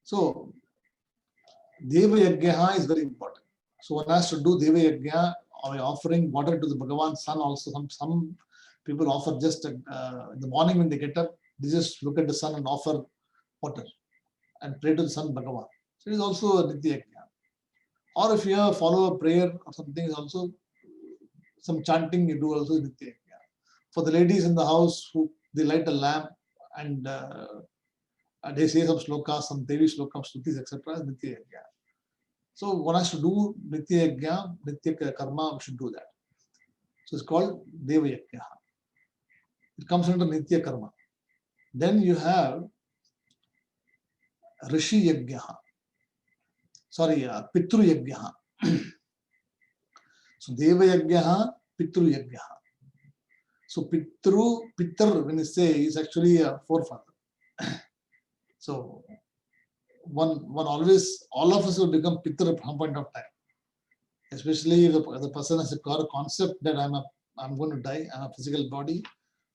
So Deva Yajna is very important. So one has to do Deva Yajna by offering water to the Bhagavan sun also. Some people offer just in the morning when they get up, they just look at the sun and offer water and pray to the sun Bhagavan. So it is also a Nitya Yajna. Or if you follow a prayer or something, is also some chanting you do also Nitya Yajna. For the ladies in the house who they light a lamp and they say some slokas, some Devi slokams, Shrutis, etc. Nitya Yajna. So one has to do Nitya Yajna, Nitya Karma, we should do that. So it's called Deva Yajna. It comes under Nitya Karma. Then you have Rishi Yajna. Sorry, Pitru Yajna. So Deva Yajna, Pitru Yajna. So Pitr, when you say, is actually a forefather. So one always, all of us will become Pitr at some point of time. Especially if the person has a concept that I'm going to die, I'm a physical body,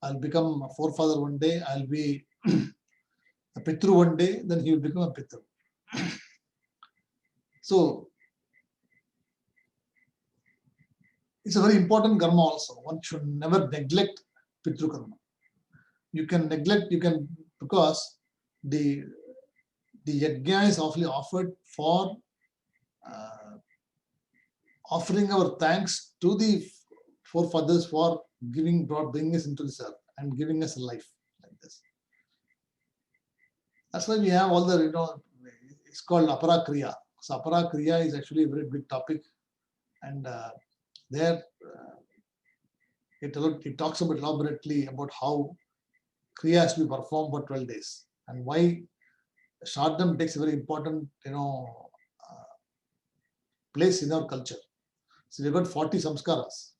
I'll become a forefather one day, I'll be a Pitru one day, then he will become a Pitru. So it's a very important karma also. One should never neglect Pitru karma. You can neglect, because the yajna is offered for offering our thanks to the forefathers for bringing us into this earth and giving us a life like this. That's why we have all the, it's called Apara Kriya. So Apara Kriya is actually a very big topic, and there it talks about elaborately about how Kriya has to be performed for 12 days and why Shardam takes a very important, place in our culture. So we've got 40 samskaras.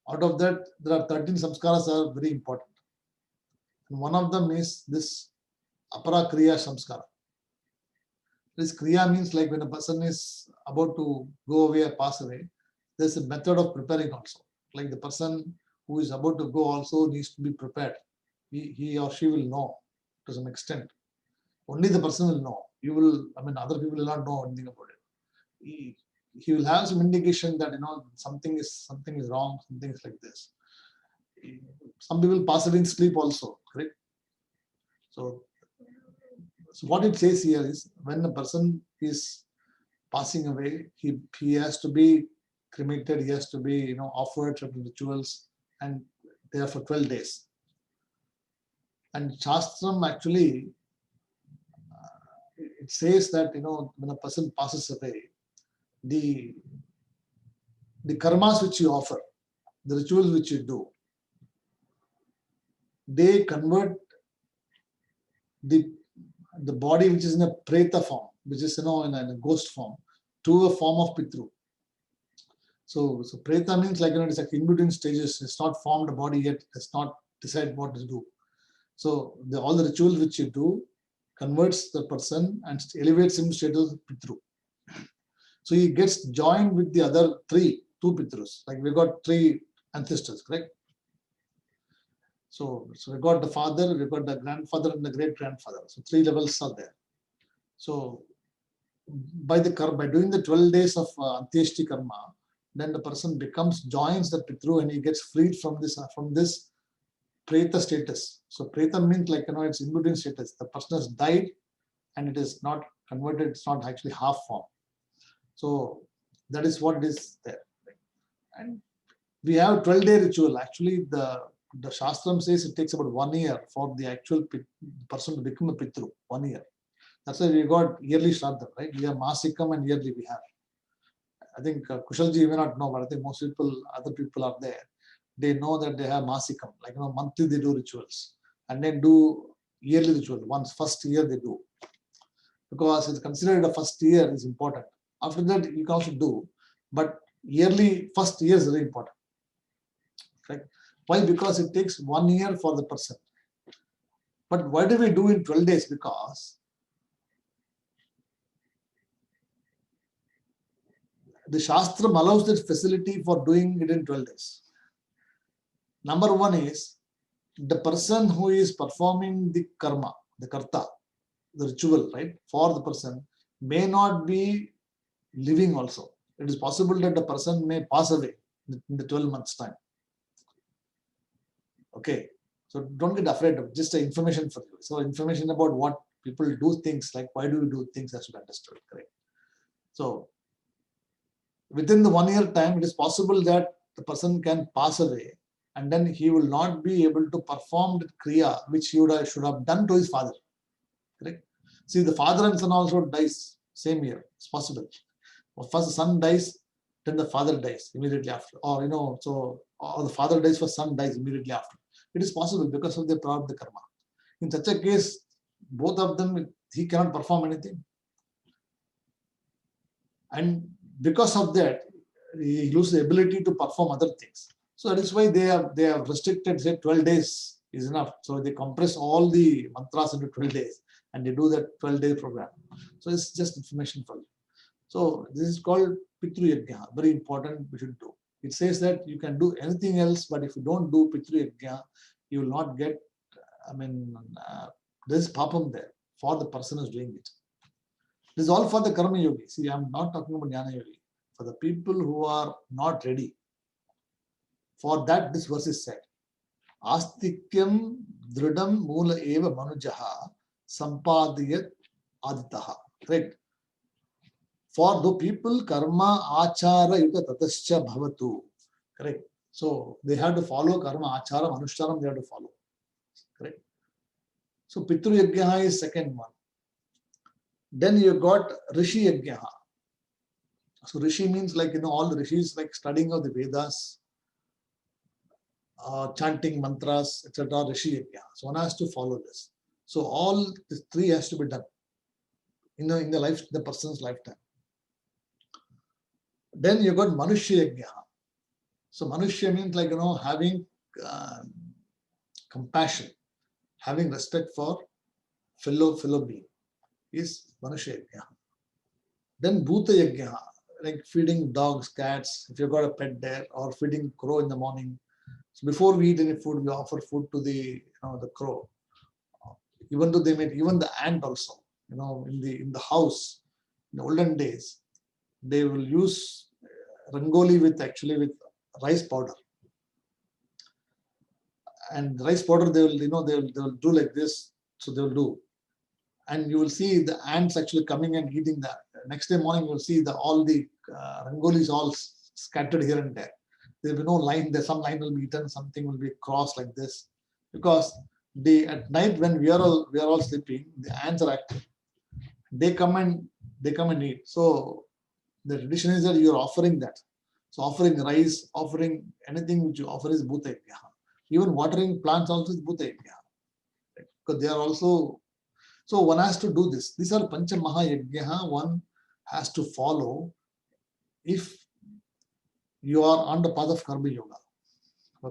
Out of that, there are 13 samskaras are very important. And one of them is this Apara Kriya samskara. This Kriya means like when a person is about to go away or pass away, there's a method of preparing also. Like the person who is about to go also needs to be prepared. He or she will know to some extent. Only the person will know. Other people will not know anything about it. He will have some indication that something is wrong, something is like this. Some people pass away in sleep also, correct? So what it says here is when a person is passing away, he has to be cremated, he has to be offered certain rituals, and they are for 12 days. And Shastram actually it says that when a person passes away, the karmas which you offer, the rituals which you do, they convert the body which is in a preta form, which is in a ghost form, to a form of Pitru. So preta means it's like in between stages. It's not formed a body yet. It's not decided what to do. So all the rituals which you do converts the person and elevates him to status of Pitru. So he gets joined with the other two Pitrus. Like we got 3 ancestors, correct? So we got the father, we got the grandfather, and the great grandfather. So 3 levels are there. So by doing the 12 days of Antyeshti karma, then the person joins the Pitru, and he gets freed from this Preta status. So Preta means it's in between status. The person has died and it is not converted, it's not actually half form. So that is what is there. And we have 12-day ritual. Actually, the Shastram says it takes about 1 year for the actual person to become a Pitru. 1 year. That's why we got yearly Shraddha, right? We have Masikam and yearly we have. I think Kushalji may not know, but I think most other people are there. They know that they have Masikam. Monthly they do rituals. And then do yearly ritual. First year they do. Because it's considered the first year is important. After that, you can also do, but yearly first year is very important. Right? Why? Because it takes 1 year for the person. But why do we do in 12 days? Because the Shastram allows that facility for doing it in 12 days. Number 1 is the person who is performing the karma, the karta, the ritual, right, for the person may not be living also. It is possible that the person may pass away in the 12 months time. Okay, so don't get afraid of just the information for you. So information about what people do things, like why do we do things, has to be understood, correct? So within the 1 year time, it is possible that the person can pass away and then he will not be able to perform the kriya which he should have done to his father, correct? See, the father and son also dies same year. It's possible. First the son dies, then the father dies immediately after, or or the father dies, first son dies immediately after. It is possible because of the prarabdha karma. In such a case, both of them, he cannot perform anything, and because of that, he loses the ability to perform other things. So that is why they have restricted, say 12 days is enough. So they compress all the mantras into 12 days and they do that 12-day program. So it's just information for you. So this is called Pitru Yajna, very important, we should do. It says that you can do anything else, but if you don't do Pitru Yajna, you will not get, there's papam there for the person who's doing it. This is all for the Karma Yogi. See, I'm not talking about Jnana Yogi. For the people who are not ready, for that this verse is said. Astikyam dridam mula eva manujaha sampadiyat aditaha. Correct? For the people, karma achara yuta tatascha bhavatu. Correct? So they have to follow karma achara, anushtaram they have to follow. Correct? So Pitru Yajna is second one. Then you got Rishi Yajna. So Rishi means like, all the Rishis, like studying of the Vedas, chanting mantras, etc. Rishi Yajna. So one has to follow this. So all the three has to be done in the person's lifetime. Then you got Manushya Yajna. So Manushya means like, having compassion, having respect for fellow being is Manushya Yajna. Then Bhuta Yajna, like feeding dogs, cats, if you've got a pet there, or feeding crow in the morning. So before we eat any food, we offer food to the crow. Even though they made, even the ant also, in the house, in the olden days, they will use rangoli with rice powder. And rice powder, they will do like this. So they will do. And you will see the ants actually coming and eating that. Next day morning, you will see all the rangolis all scattered here and there. There will be no line there. Some line will be eaten, something will be crossed like this. Because at night when we are all sleeping, the ants are active. They come and eat. So the tradition is that you are offering that. So offering rice, offering anything which you offer is Bhuta Yajna. Even watering plants also is Bhuta Yajna. Because they are also. So one has to do this. These are Pancha Maha Yajna one has to follow if you are on the path of Karma Yoga.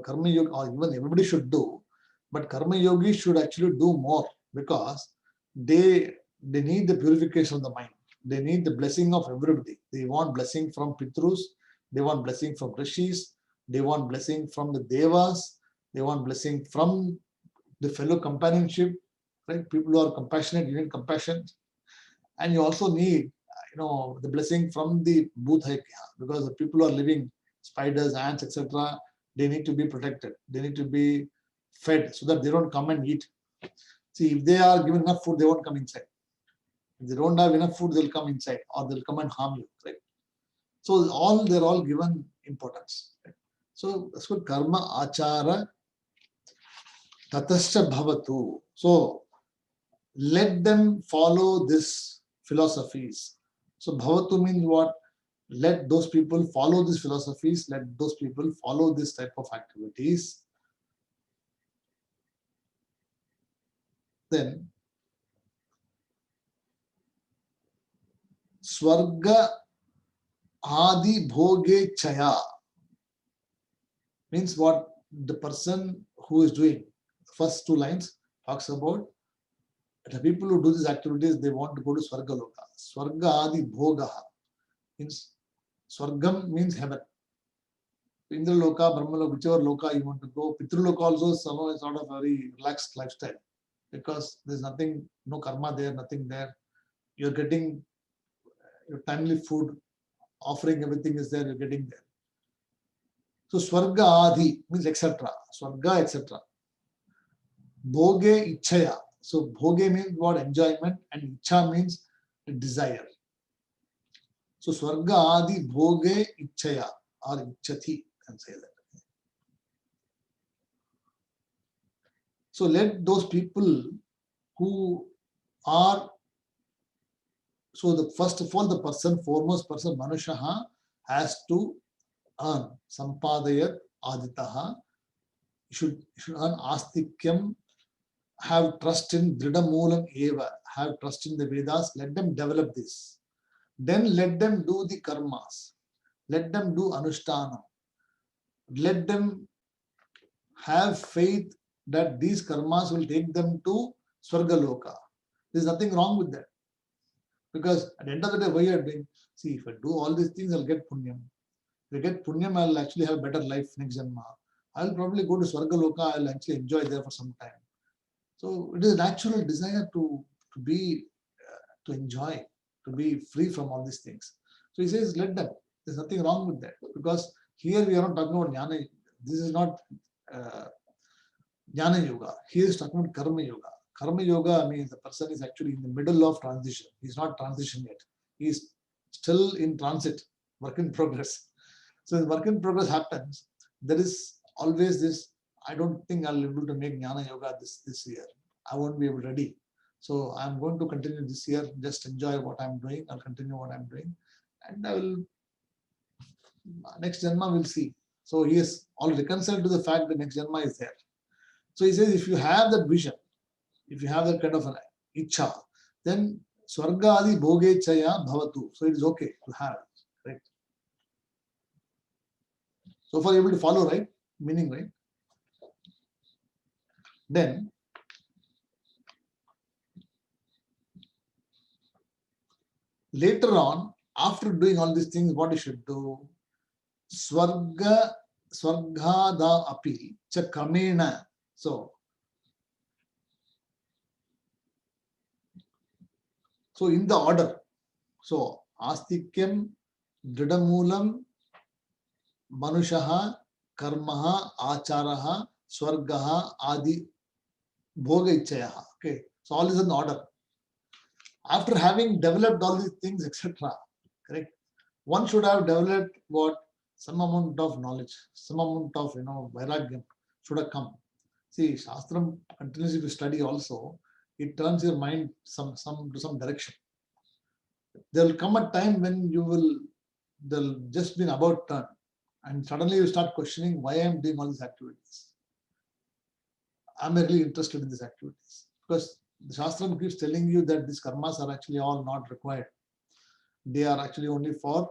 Karma Yoga, or even everybody should do, but Karma Yogi should actually do more, because they need the purification of the mind. They need the blessing of everybody. They want blessing from Pitrus, they want blessing from Rishis, they want blessing from the Devas, they want blessing from the fellow companionship, right? People who are compassionate, you need compassion. And you also need, the blessing from the Bhuta Yajna, because the people who are living, spiders, ants, etc., they need to be protected. They need to be fed so that they don't come and eat. See, if they are given enough food, they won't come inside. If they don't have enough food, they'll come inside, or they'll come and harm you, right? So they're all given importance. Right? So that's what karma achara tatascha bhavatu. So let them follow this philosophies. So bhavatu means what? Let those people follow these philosophies. Let those people follow this type of activities. Then Swarga Adi Bhoge Chaya means what? The person who is doing the first two lines talks about the people who do these activities, they want to go to Swarga Loka. Swarga Adi Bhogaha means Swargam means heaven. Indra Loka, Brahma Loka, whichever Loka you want to go. Pitru Loka also is sort of very relaxed lifestyle. because there's nothing, no karma there, nothing there. You're getting your timely food, offering, everything is there, you're getting there. So Swarga Adi means etc. Swarga, etc. Bhoge Ichaya. So Bhoge means what? Enjoyment, and Icha means desire. So Swarga Adi Bhoge Ichaya or Ichati, can say that. So let those people who are, so the first of all, the person, foremost person, Manushaha, has to earn Sampadayat Aditaha, should earn Astikyam, have trust in Dridamulam Eva, have trust in the Vedas, let them develop this. Then let them do the karmas, let them do Anushthanam, let them have faith that these karmas will take them to Swargaloka. There's nothing wrong with that. Because at the end of the day, why you are doing? See, if I do all these things, I'll get punyam. If I get punyam, I'll actually have a better life next janma. I'll probably go to Swargaloka, I'll actually enjoy there for some time. So it is a natural desire to be, to enjoy, to be free from all these things. So he says, let them. There's nothing wrong with that. Because here we are not talking about jnana. This is not jnana yoga. Here is talking about karma yoga. Karma yoga means the person is actually in the middle of transition. He's not transition yet. He's still in transit, work in progress. So when work in progress happens, there is always this, I don't think I'll be able to make jnana yoga this year. I won't be able to ready. So I'm going to continue this year, just enjoy what I'm doing. I'll continue what I'm doing. And I will, next janma we'll see. So he is all reconciled to the fact that next janma is there. So he says, if you have that vision, if you have that kind of an icha, then Swarga Adi Bhoge Chaya Bhavatu. So it is okay to have, right? So far, able to follow, right? Meaning, right? Then, later on, after doing all these things, what you should do? Swargada api cha kramena. So in the order, so Astikyam, Dridamulam, Manushaha, Karmaha, Acharaha, Swargaha, Adi, Bhoga Ichayaha. Okay, so all is in order. After having developed all these things, etc., correct? One should have developed what? Some amount of knowledge, some amount of vairagyam should have come. See, Shastram continuously to study also, it turns your mind to some direction. There will come a time when there'll just be an about turn, and suddenly you start questioning why I'm doing all these activities. I'm really interested in these activities because the Shastram keeps telling you that these karmas are actually all not required. They are actually only for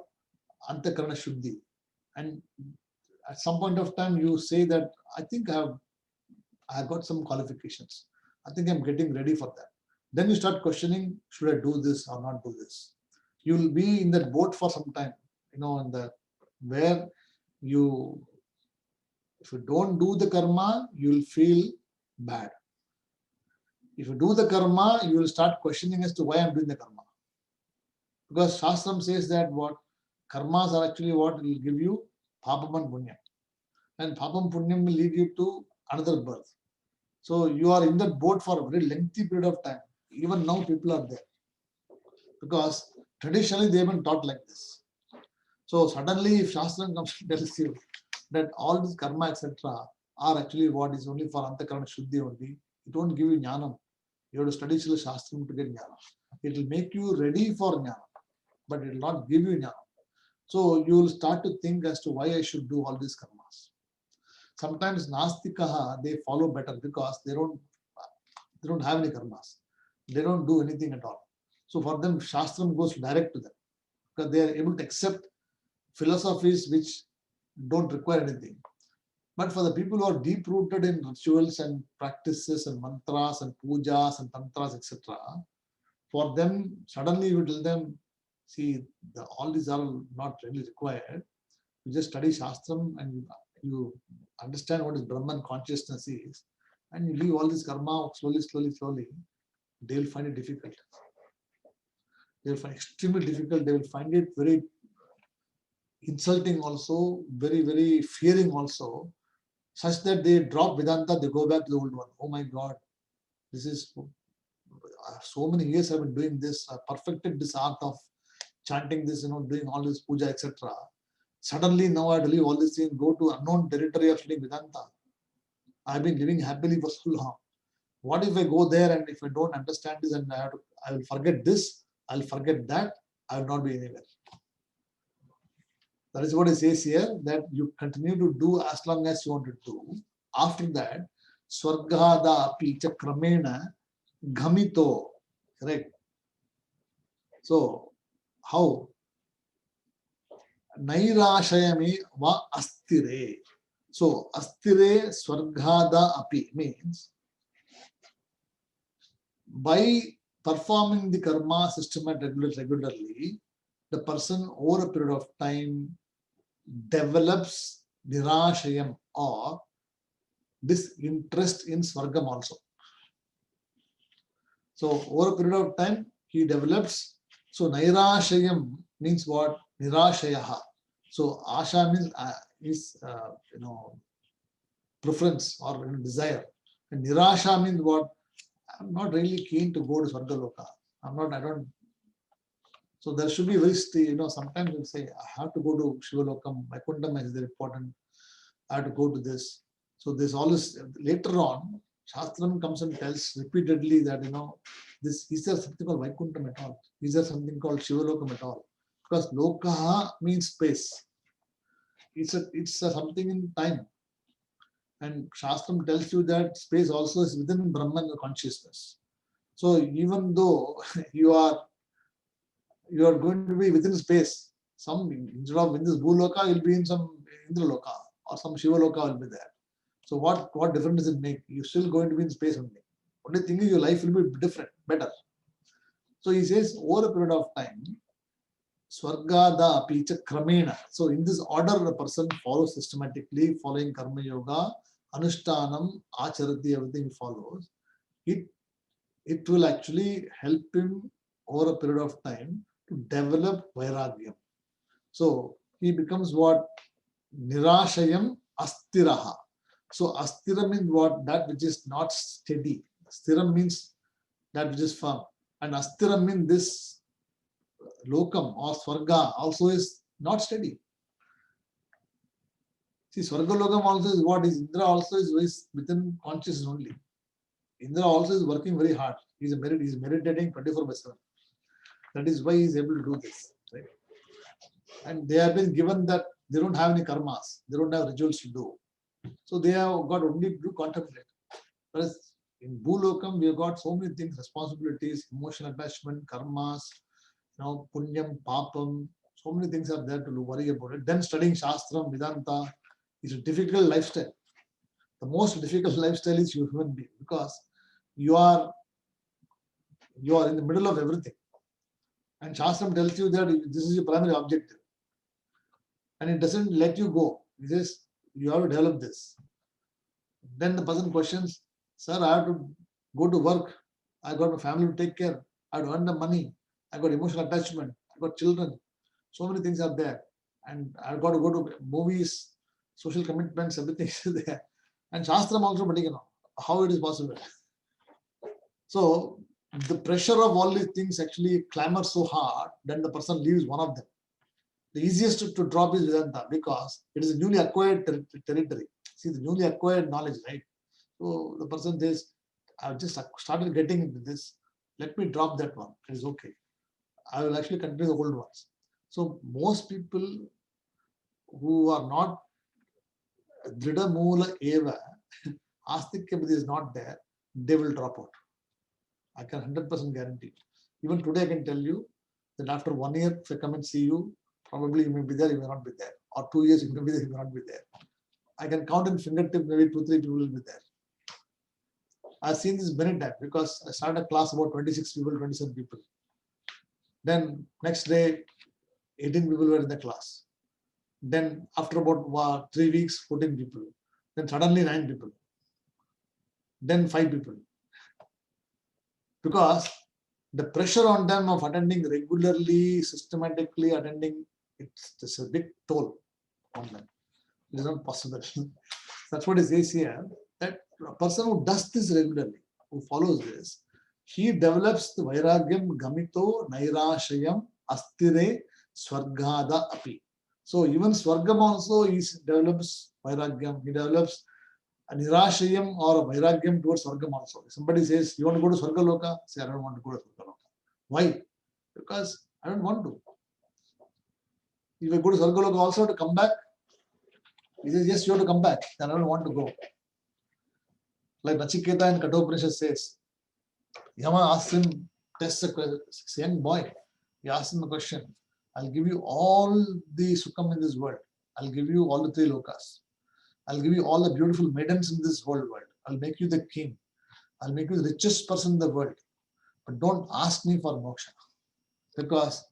Antakarana Shuddhi. And at some point of time, you say that I think I've got some qualifications. I think I'm getting ready for that. Then you start questioning, should I do this or not do this? You'll be in that boat for some time, where if you don't do the karma, you'll feel bad. If you do the karma, you will start questioning as to why I'm doing the karma. Because Shastram says that what karmas are actually what will give you papam and punyam. And papam punyam will lead you to another birth. So you are in that boat for a very lengthy period of time. Even now people are there. Because traditionally they have been taught like this. So suddenly if Shastram comes and tells you that all this karma etc. are actually what is only for Antakarana Shuddhi only, it won't give you jnanam. You have to study Srila Shastram to get jnana. It will make you ready for jnana, but it will not give you jnana. So you will start to think as to why I should do all these karmas. Sometimes Nastikaha, they follow better because they don't have any karmas. They don't do anything at all. So for them, Shastram goes direct to them because they are able to accept philosophies which don't require anything. But for the people who are deep rooted in rituals and practices and mantras and pujas and tantras, etc., for them, suddenly you tell them, see, all these are not really required. You just study Shastram and you understand what is Brahman consciousness is. and you leave all this karma slowly, they will find it difficult. They will find it extremely difficult. They will find it very insulting also, very fearing also, such that they drop Vedanta, they go back to the old one. Oh my God, this is so many years I've been doing this, I perfected this art of chanting this, doing all this puja, etc. Suddenly now I have to leave all these things, go to unknown territory of studying Vedanta. I've been living happily for so long. What if I go there and if I don't understand this and I will forget this, I'll forget that, I will not be anywhere. That is what it says here, that you continue to do as long as you want to do. After that, Swargada api cha kramena ghamito. Correct? So, how? Nairashayame va astire. So, astire Swargada api means by performing the karma systematically, regularly, the person over a period of time develops nirashayam or this interest in Swargam also. So over a period of time, he develops. So nairashayam means what? Nirashayaha. So asha means preference or desire. And nirasha means what? I'm not really keen to go to Swargaloka. I don't. So there should be very, sometimes you say, I have to go to Shivalokam, Vaikuntham is very important. I have to go to this. So this all is, later on, Shastram comes and tells repeatedly that, is there something called Vaikuntham at all? Is there something called Shivalokam at all? Because Lokaha means space. It's something in time. And Shastram tells you that space also is within Brahman consciousness. So even though you are going to be within space, instead of in this Bhuloka, you'll be in some Indraloka or some Shivaloka will be there. So what difference does it make? You're still going to be in space only. Only thing is your life will be different, better. So he says over a period of time, Swargada apicha kramena. So in this order, the person follows systematically, following karma yoga, anushtanam, acharati, everything follows. It will actually help him over a period of time to develop vairagyam. So he becomes what? Nirashayam astiraha. So astira means what? That which is not steady. Stiram means that which is firm. And astira means this lokam or swarga also is not steady. See, swarga lokam also is what is Indra also is within consciousness only. Indra also is working very hard. He is meditating 24/7. That is why he is able to do this. Right? And they have been given that they don't have any karmas. They don't have rituals to do. So they have got only to contemplate. Whereas in Bhulokam, we have got so many things, responsibilities, emotional attachment, karmas, punyam, papam, so many things are there to worry about it. Then studying Shastram, Vedanta is a difficult lifestyle. The most difficult lifestyle is human being because you are in the middle of everything. And Shastram tells you that this is your primary objective. And it doesn't let you go. It says you have to develop this. Then the person questions, sir, I have to go to work. I got my family to take care. I have to earn the money. I got emotional attachment. I got children. So many things are there. And I've got to go to movies, social commitments, everything is there. And Shastram also, but how it is possible. So the pressure of all these things actually clambers so hard, then the person leaves one of them. The easiest to drop is Vedanta because it is a newly acquired territory. See, the newly acquired knowledge, right? So the person says, I've just started getting into this. Let me drop that one. It is okay. I will actually continue the old ones. So most people who are not Drida Moola Eva, Astikya is not there, they will drop out. I can 100% guarantee. Even today I can tell you that after 1 year, if I come and see you, probably you may be there, you may not be there. Or 2 years, you may be there, you may not be there. I can count in fingertip, maybe 2-3 people will be there. I've seen this many times because I started a class about 26 people, 27 people. Then next day, 18 people were in the class. Then after about 3 weeks, 14 people. Then suddenly 9 people. then 5 people. Because the pressure on them of attending regularly, systematically attending, it's a big toll on them. It is not possible. That's what it says here, that a person who does this regularly, who follows this, he develops the vairagyam gamito nairashayam astire swargada api. So even swargam also he develops vairagyam, he develops a nirashayam or a vairagyam towards swargam also. If somebody says, you want to go to Swargaloka? Say, I don't want to go to Swargaloka. Why? Because I don't want to. If I go to Swargaloka also to come back, he says, yes, you have to come back. Then I don't want to go. Like Nachiketa in Kathopanishad says, Yama asks him, tests a young boy. He asks him a question. I'll give you all the sukham in this world. I'll give you all the 3 lokas. I'll give you all the beautiful maidens in this whole world. I'll make you the king. I'll make you the richest person in the world. But don't ask me for moksha. Because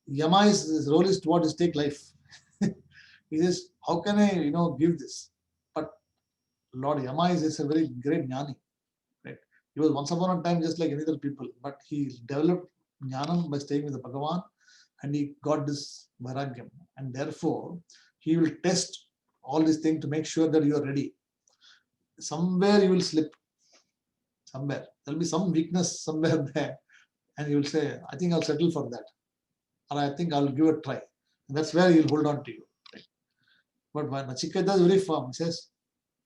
Yama his role is to take life. He says, how can I, give this? But Lord Yama is a very great jnani. Right? He was once upon a time just like any other people, but he developed jnanam by staying with the Bhagavan, and he got this vairagyam. And therefore, he will test all these things to make sure that you are ready. Somewhere you will slip. Somewhere. There will be some weakness somewhere there. And you will say, I think I'll settle for that. Or I think I'll give it a try. And that's where he'll hold on to you. Right? But when Nachiketa is very firm, he says,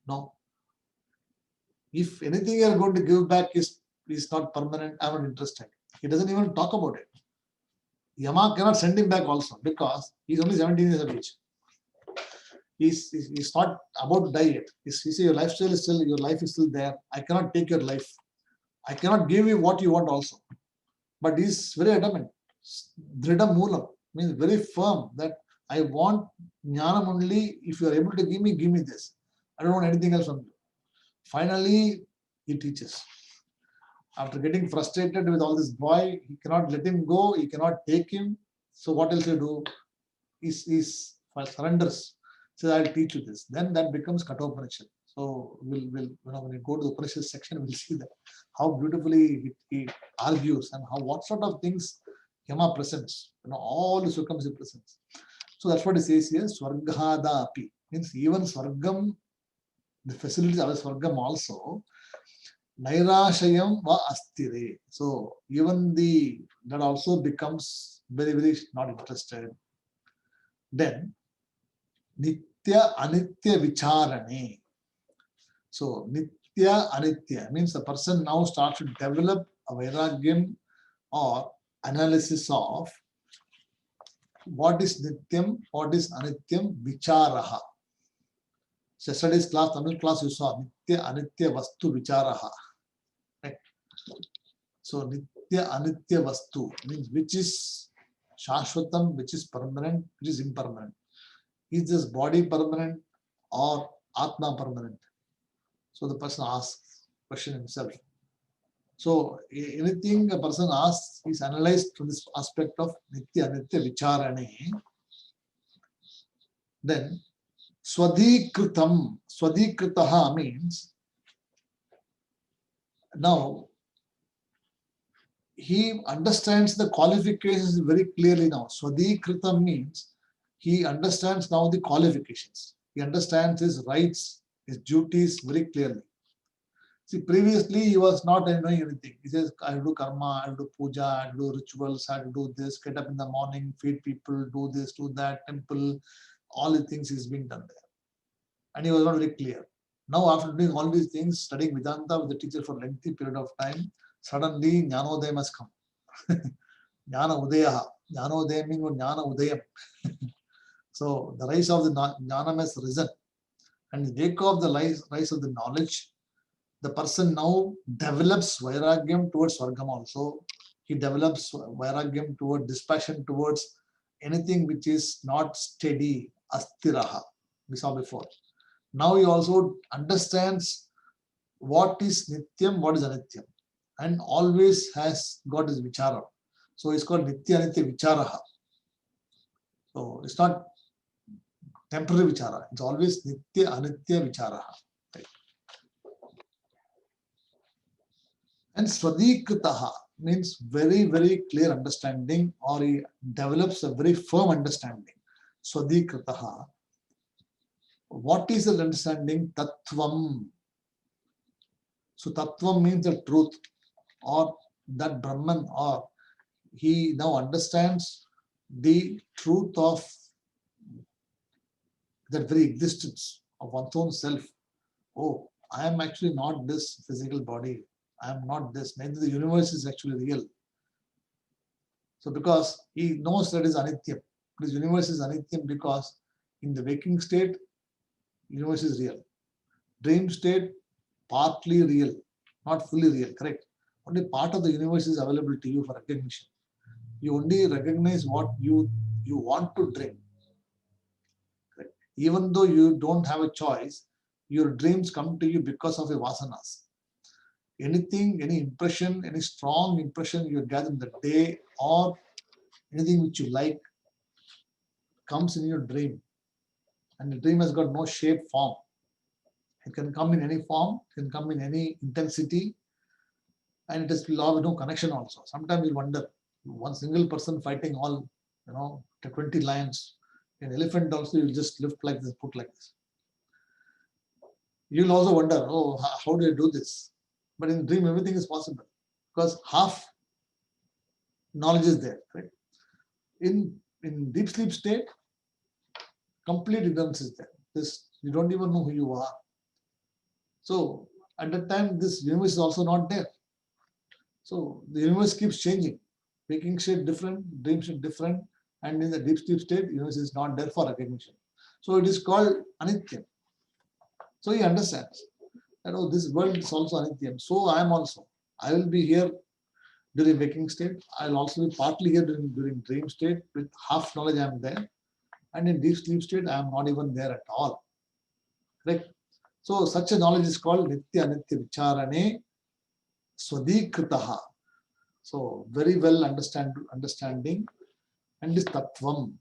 no. If anything you are going to give back is not permanent, I'm not interested. He doesn't even talk about it. Yama cannot send him back also because he's only 17 years of age. He's not about to die yet. He says, your lifestyle is still, your life is still there. I cannot take your life. I cannot give you what you want also. But he's very adamant. Dhrida moolam means very firm that I want jnanam only. If you are able to give me this. I don't want anything else from you. Finally, he teaches. After getting frustrated with all this boy, he cannot let him go. He cannot take him. So what else he do? He surrenders. Says, I'll teach you this. Then that becomes Kathopanishad. So we'll when we go to the Upanishad section, we'll see that how beautifully he argues and what sort of things Yama presents. All the sukhams he presents. So that's what he says here. Swargada api means even Swargam, the facilities of Swargam also. Nairashayam va astire. So even that also becomes very, very not interested. Then Nitya Anitya Vicharane. So Nitya Anitya means the person now starts to develop a vairagyam or analysis of what is Nityam, what is Anityam, Vicharaha. So yesterday's class, Tamil class, you saw Nitya Anitya Vastu Vicharaha. Right? So Nitya Anitya Vastu means which is Shashvatam, which is permanent, which is impermanent. Is this body permanent or Atma permanent? So the person asks question himself. So anything a person asks is analyzed from this aspect of Nitya Anitya Vicharane. Then Swadikritam. Swadikritaha means now he understands the qualifications very clearly now. Swadikritam means he understands now the qualifications. He understands his rights, his duties very clearly. See, previously he was not knowing anything. He says, I do karma, I do puja, I do rituals, I do this, get up in the morning, feed people, do this, do that, temple, all the things is being done there. And he was not very clear. Now, after doing all these things, studying Vedanta with the teacher for a lengthy period of time, suddenly Jnanodayam has come. Jnana Udayaha. Jnanodayam means Jnana Udayam. So the rise of the Jnanam has risen. And the wake of the rise of the knowledge, the person now develops vairagyam towards Swargam also. He develops vairagyam toward dispassion towards anything which is not steady, astiraha, we saw before. Now he also understands what is nityam, what is anityam, and always has got his vichara. So it's called nitya anitya vicharaha. So it's not temporary vichara, it's always nitya anitya vicharaha. Right. And Svadikritaha means very, very clear understanding, or he develops a very firm understanding. Svadikritaha. What is the understanding? Tattvam. So Tattvam means the truth, or that Brahman, or he now understands the truth of that very existence of one's own self. Oh, I am actually not this physical body. I am not this. Neither the universe is actually real. So because he knows that is Anityam. This universe is Anityam because in the waking state, universe is real. Dream state, partly real, not fully real, correct? Only part of the universe is available to you for recognition. You only recognize what you want to dream. Correct? Even though you don't have a choice, your dreams come to you because of your vasanas. Anything, any impression, any strong impression you gather in the day, or anything which you like, comes in your dream. And the dream has got no shape, form. It can come in any form, it can come in any intensity, and it has no connection also. Sometimes you wonder, one single person fighting all, 20 lions. An elephant also, you just lift like this, put like this. You'll also wonder, oh, how do I do this? But in dream, everything is possible because half knowledge is there. Right? In deep sleep state, complete ignorance is there. You don't even know who you are. So at that time, this universe is also not there. So the universe keeps changing. Waking state different, dream state different, and in the deep sleep state, universe is not there for recognition. So it is called Anityam. So he understands that, oh, this world is also Anityam. So I am also. I will be here during waking state. I will also be partly here during dream state. With half knowledge I am there. And in deep sleep state, I am not even there at all. Correct? So such a knowledge is called Nitya Anitya Vicharane Svadikritaha. So very well understanding, and this Tattvam.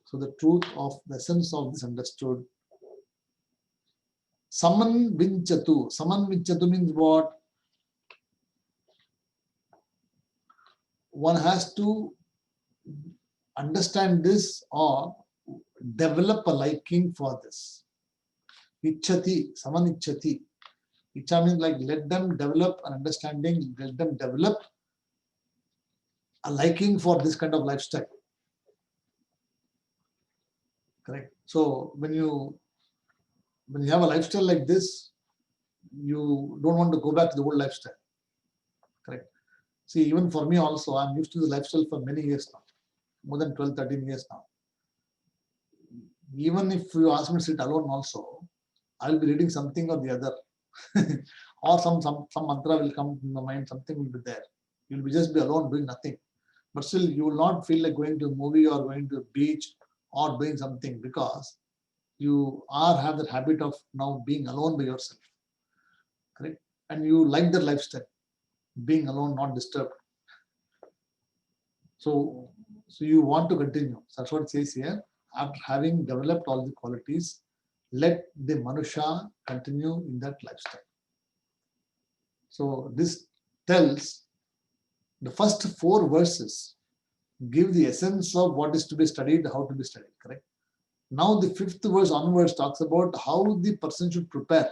So the truth of the essence of this understood. Saman Vinchatu. Saman Vinchatu means what? One has to understand this or develop a liking for this. Ichchati, Saman Ichchati. Ichcha means like let them develop an understanding, let them develop a liking for this kind of lifestyle. Correct. So when you have a lifestyle like this, you don't want to go back to the old lifestyle. Correct. See, even for me also, I'm used to the lifestyle for many years now, more than 12, 13 years now. Even if you ask me to sit alone also, I'll be reading something or the other. Or some mantra will come in the mind, something will be there. You'll just be alone doing nothing. But still, you will not feel like going to a movie or going to a beach or doing something because you have that habit of now being alone by yourself. Correct? And you like the lifestyle, being alone, not disturbed. So you want to continue. That's what it says here. After having developed all the qualities, let the Manusha continue in that lifestyle. So this tells the first 4 verses give the essence of what is to be studied, how to be studied, correct? Now the 5th verse onwards talks about how the person should prepare,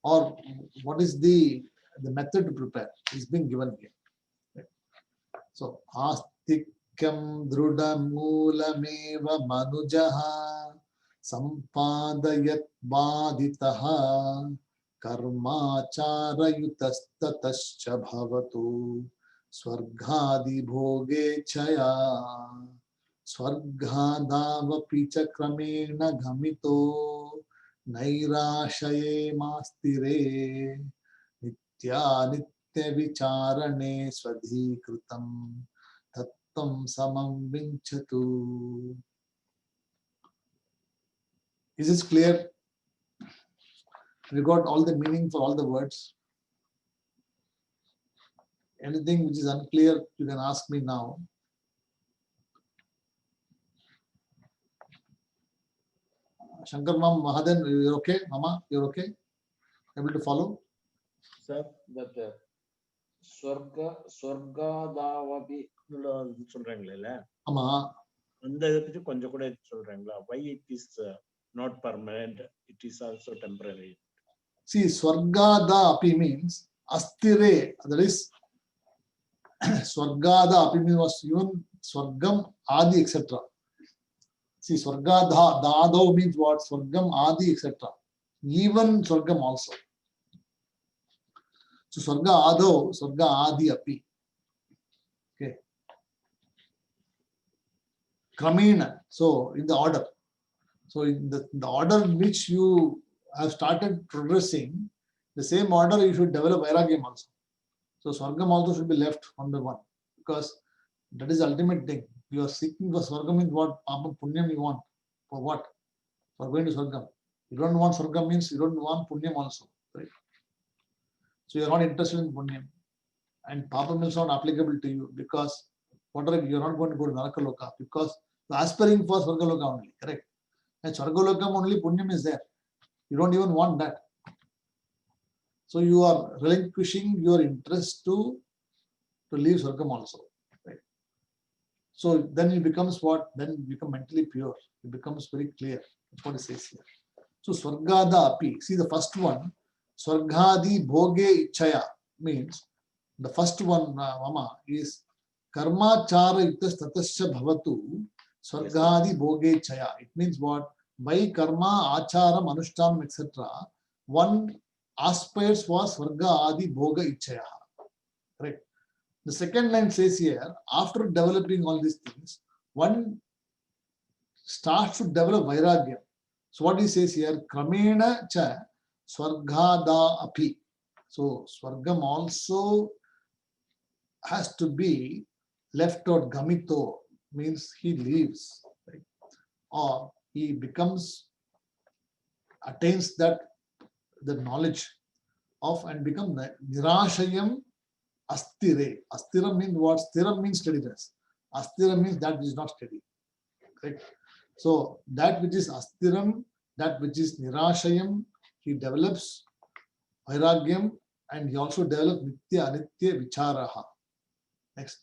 or what is the method to prepare is being given here. Right? So astikyam druda moolameva manujaha sampadayat baditaha karmacharayutastatascha bhavatu swarghadi bhoge chaya swarghadavapi cha kramena ghamito nairashaye mastire nitya nitya vicharane swadhikritam tattam samam vinchatu. Is this clear? We got all the meaning for all the words. Anything which is unclear, you can ask me now. Shankar Mam Mahadan, you're okay? Mama, you're okay? Able to follow? Sir, that Swargadavapi சொல்றாங்களே ஆமா அந்த இத பத்தி கொஞ்சம் கூட சொல்றாங்களா? Why it is not permanent, it is also temporary. See, Swargada api means astire, that is Swargada api means was even Swargam Adi etc. See, Swargada Dado means what? Swargam Adi etc. Even Swargam also. So Swarga Ado, Swarga Adi api. Okay. Kramena. So in the order. So in the order in which you have started progressing, the same order you should develop Vairagyam also. So Swargam also should be left one by one, because that is the ultimate thing. You are seeking for Swargam means what? Papa Punyam you want. For what? For going to Swargam. You don't want Swargam means you don't want Punyam also. Right? So you are not interested in Punyam. And Papa is not applicable to you, because whatever you are not going to go to Narakaloka, because you are aspiring for Swargaloka only. Correct? And Swargalokam only Punyam is there. You don't even want that. So you are relinquishing your interest to leave Swargam also. Right? So then it becomes what? Then you become mentally pure. It becomes very clear. That's what it says here. So Swargada api. See the first one, Swargadi bhoge ichaya means the first one, Mama, is karma chara itas tatasya bhavatu Swargadi bhoge ichaya. It means what? By karma, achara, anushtanam, etc. One aspires for Swarga Adi Bhoga Ichaya. Right. The second line says here, after developing all these things, one starts to develop Vairagyam. So what he says here, Kramena cha Swargada api. So Swargam also has to be left out. Gamito means he leaves, right? Or he attains that the knowledge of and become Nirashayam Astire. Astira means what? Stiram means steadiness. Astira means that which is not steady. Correct? So that which is Astiram, that which is Nirashayam, he develops Vairagyam, and he also develops Nitya Anitya Vicharaha. Next.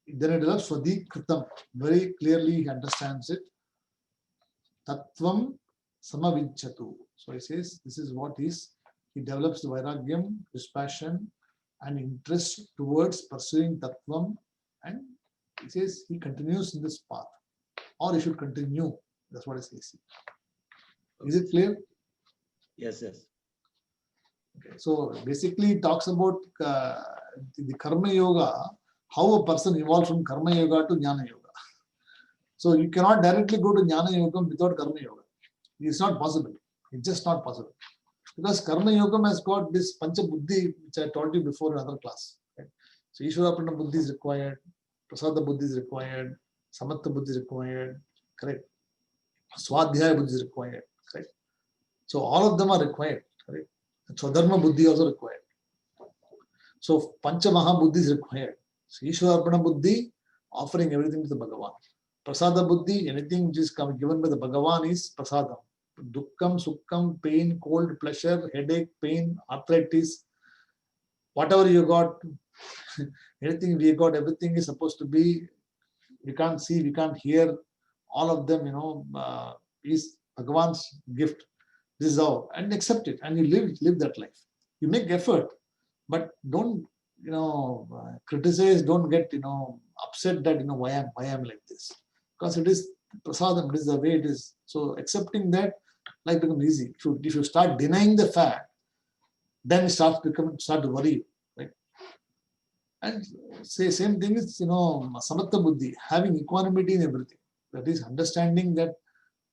Then he develops Swadikritam. Very clearly he understands it. Tattvam Samavinchatu. So he says this is what is. He develops the Vairagyam, dispassion, and interest towards pursuing Tattvam, and he says he continues in this path, or he should continue. That's what it says. Is it clear? Yes, yes. Okay. So basically it talks about the Karma Yoga, how a person evolves from Karma Yoga to Jnana Yoga. So you cannot directly go to Jnana Yoga without Karma Yoga. It's not possible. It's just not possible. Because Karma Yogam has got this Pancha Buddhi, which I told you before in another class. Right? So Ishvaraparana Buddhi is required, Prasada Buddhi is required, Samatta Buddhi is required, correct? Swadhyaya Buddhi is required, correct? So all of them are required, correct? Swadharma Buddhi also required. So Pancha Maha Buddhi is required. So Ishvaraparana Buddhi, offering everything to the Bhagavan. Prasada Buddhi, anything which is given by the Bhagavan is Prasadam. Dukkam, Sukkam, pain, cold, pleasure, headache, pain, arthritis, whatever you got, anything we got, everything is supposed to be, we can't see, we can't hear, all of them, is Bhagavan's gift. This is how, and accept it, and you live that life. You make effort, but don't, criticize, don't get, upset that, why I'm like this. Because it is prasadam, it is the way it is. So accepting that, life becomes easy. If you start denying the fact, then it start to worry you, right? And say same thing is, Samatta Buddhi, having equanimity in everything. That is understanding that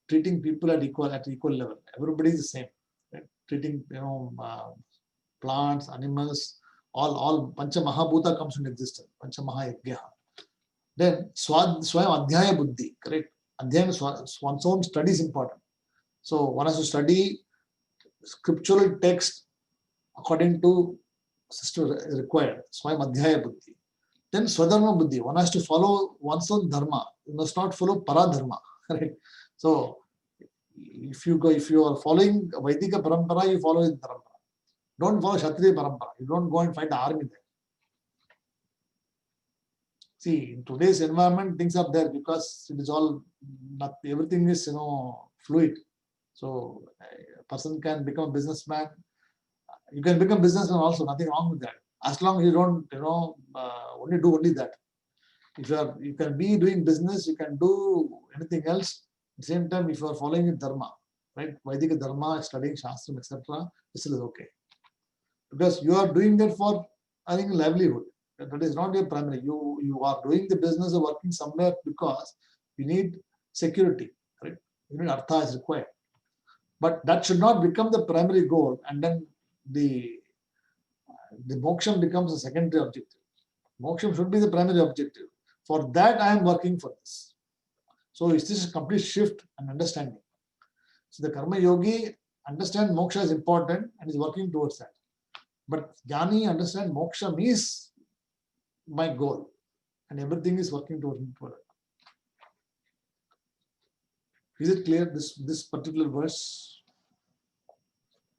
treating people at equal level. Everybody is the same. Right? Treating, plants, animals, all Pancha Mahabhuta comes into existence. Pancha Mahayagya. Then Swayam Adhyaya Buddhi, correct? Adhyayam, one's own study is important. So one has to study scriptural text according to system required. Swayam Adhyaya Buddhi. Then Swadharma Buddhi, one has to follow one's own dharma. You must not follow Paradharma. Correct? So if you are following Vaidika Parampara, you follow the Parampara. Don't follow Kshatriya Parampara. You don't go and find the army there. See, in today's environment, things are there because it is all, not everything is, fluid. So a person can become a businessman. You can become businessman also, nothing wrong with that. As long as you don't, only do only that. If you can be doing business, you can do anything else. At the same time, if you are following the dharma, right? Vedic dharma, studying shastram, etc., this is okay. Because you are doing that for, I think, livelihood. That is not your primary. You are doing the business of working somewhere because you need security, right? You need artha is required. But that should not become the primary goal, and then the moksha becomes a secondary objective. Moksha should be the primary objective. For that, I am working for this. So it's this complete shift and understanding. So the karma yogi understand moksha is important and is working towards that. But jnani understand moksha is my goal, and everything is working towards it. Is it clear, this particular verse?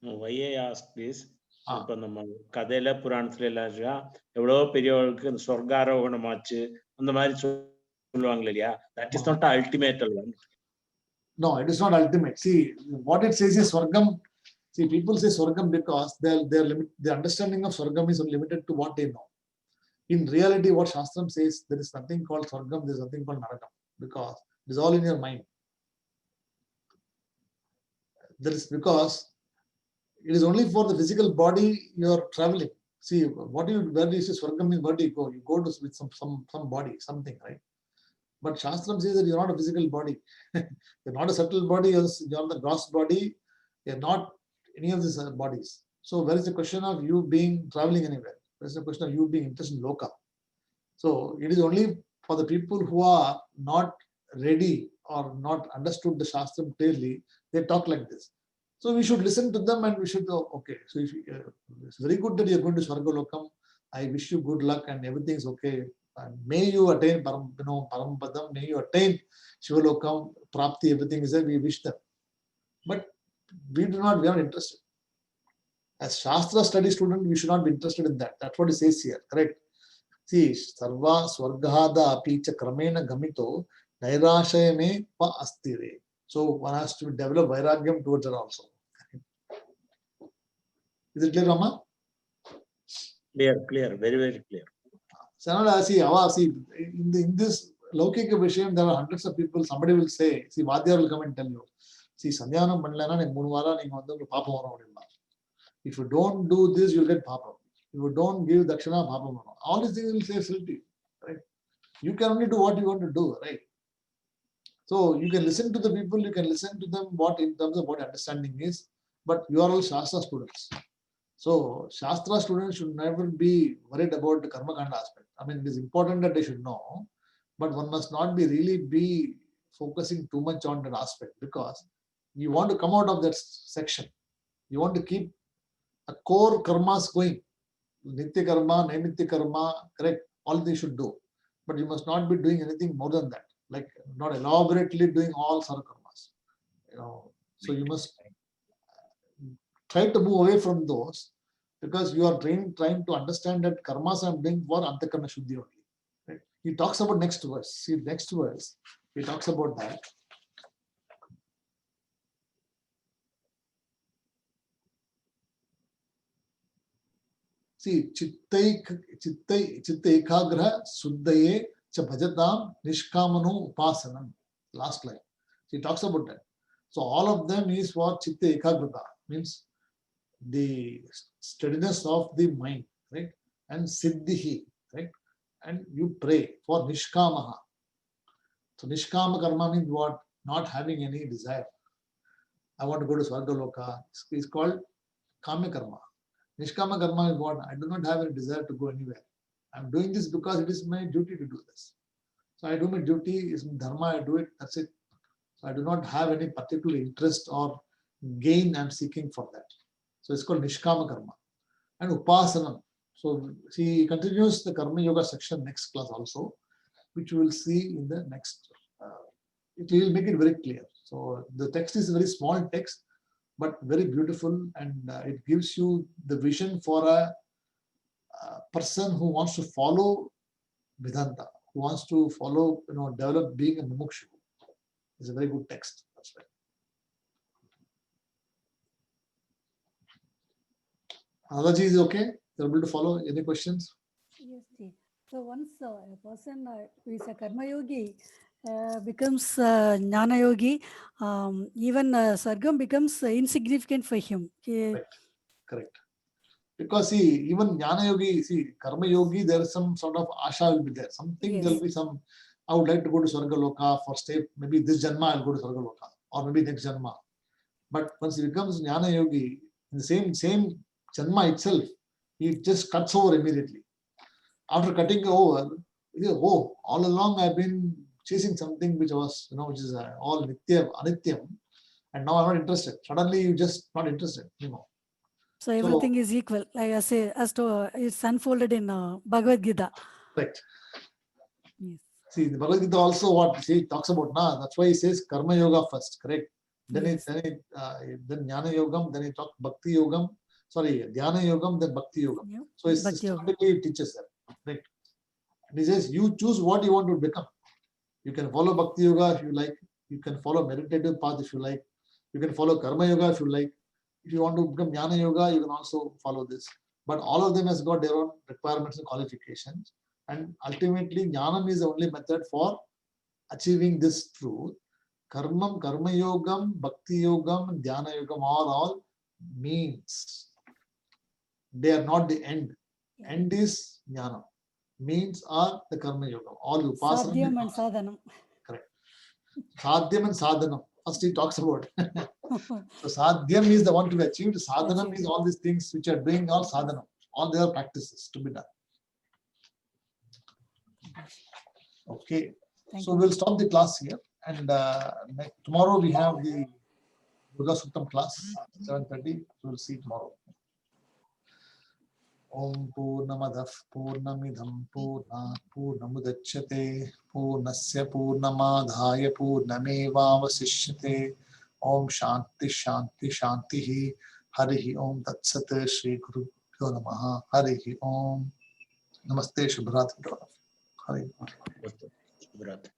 Why I ask this? Ah. இப்ப நம்ம கதையில புராணத்துல எல்லாம் எவ்வளோ பெரியவர்களுக்கு இந்த சொர்க்காரோகணமாச்சு அந்த மாதிரி சொல்லுவாங்க இல்லையா? That is not the ultimate one. No, it is not ultimate. See, what it says is Swargam. See, people say Swargam because their understanding of Swargam is limited to what they know. In reality, what Shastram says, there is nothing called Swargam, there is nothing called Narakam, because it is all in your mind. That is because it is only for the physical body you are traveling. See, where do you say Swargam means where do you go? You go to with some body, something, right? But Shastram says that you're not a physical body. You're not a subtle body, you're the gross body, you're not any of these bodies. So where is the question of you being traveling anywhere? There is a question of you being interested in loka. So it is only for the people who are not ready or not understood the Shastram clearly, they talk like this. So we should listen to them and we should go, okay, so if it's very good that you're going to Swargalokam. I wish you good luck and everything is okay. And may you attain Paramadam, may you attain Shivalokam, Prapti, everything is there, we wish them. But we are not interested. As Shastra study student, we should not be interested in that. That's what it says here, correct? See, Sarva Swargahada Apicha Kramena Gamito Nairashayame Pa Astire. So one has to develop Vairagyam towards her also. Is it clear, Rama? Clear, very, very clear. Sanada, see, in this Laukika Vishayam, there are hundreds of people. Somebody will say, see, Vadhyar will come and tell you, see, Sandhyanam Mandlana, Munvara, Papa Mora. If you don't do this, you'll get Papa. If you don't give Dakshana, Papa Mora. All these things will say filthy, right? You can only do what you want to do, right? So you can listen to the people, you can listen to them what in terms of what understanding is, but you are all Shastra students. So Shastra students should never be worried about the Karma Kanda aspect. I mean, it is important that they should know, but one must not be focusing too much on that aspect, because you want to come out of that section. You want to keep a core karmas going. Nitya karma, Naimithya karma, correct, all they should do. But you must not be doing anything more than that, like not elaborately doing all sarva karmas. So you must try to move away from those, because you are trying to understand that karmas I am doing for Antakarna Shuddhi only. Right? He talks about next verse. See, next verse, he talks about that. See, Chitta Ekagraha Suddhaye Cha Bhajatam Nishkamanu Upasanam. Last line. He talks about that. So all of them is for Chitta Ekagrata, means the steadiness of the mind, right? And Siddhihi, right? And you pray for Nishkamaha. So Nishkama Karma means what? Not having any desire. I want to go to Swargaloka. It's called Kama Karma. Nishkama Karma is what? I do not have any desire to go anywhere. I'm doing this because it is my duty to do this. So I do my duty, is dharma, I do it, that's it. So I do not have any particular interest or gain I'm seeking for that. So it's called Nishkama Karma. And Upasanam. So he continues the Karma Yoga section next class also, which we will see in the next. It will make it very clear. So the text is a very small text, but very beautiful, and it gives you the vision for a person who wants to follow Vedanta, who wants to follow, develop being a mumukshu. It's a very good text. That's right. Anadaji is okay? You're able to follow? Any questions? Yes, Ji. So once a person who is a karma yogi becomes jnana yogi, even sargam becomes insignificant for him. Correct. Because see, even jnana yogi, see, karma yogi, there is some sort of asha will be there. Something Yes. there will be some, I would like to go to Swarga Loka for stay, maybe this Janma I'll go to Swarga Loka, or maybe next Janma. But once he becomes jnana yogi, in the same Janma itself, he just cuts over immediately. After cutting over, oh, all along I've been chasing something which was, which is all nitya, anityam, and now I'm not interested. Suddenly you just not interested anymore. So everything is equal, like I say, as to it's unfolded in Bhagavad Gita. Correct. Yes. See, the Bhagavad Gita also what he talks about now. That's why he says karma yoga first, correct? Then Yes. then jnana yogam, then he talks bhakti yogam. Sorry, dhyana yogam, then bhakti yogam. Yeah. So he Bhakti yoga. systematically teaches that, right? And he says you choose what you want to become. You can follow bhakti yoga if you like. You can follow meditative path if you like. You can follow karma yoga if you like. If you want to become jnana yoga, you can also follow this. But all of them has got their own requirements and qualifications. And ultimately, jnanam is the only method for achieving this truth. Karmam, karma yogam, bhakti yogam, and dhyana yogam are all means. They are not the end. End is jnana. Means are the karma yogam. All upasana. Sadhyam and sadhanam. Correct. Sadhyam and sadhanam. First he talks about. So sadhyam is the one to be achieved. Sadhanam is all these things which are doing all sadhanam. All their practices to be done. Okay. Thank So you. we'll stop the class here. And tomorrow we have the Durga Suktam class, 7:30. We'll see tomorrow. Om Purnamadah Purnamidham Purnat Purnamudachyate Purnasya Purnamadhaya Purnamevavasishyate. Om Shanti Shanti Shanti Harihi Om Tat Sat Shri Guru Pyo Namaha Harihi Om. Namaste Shubhratri. Harihi Om. Shubhratri.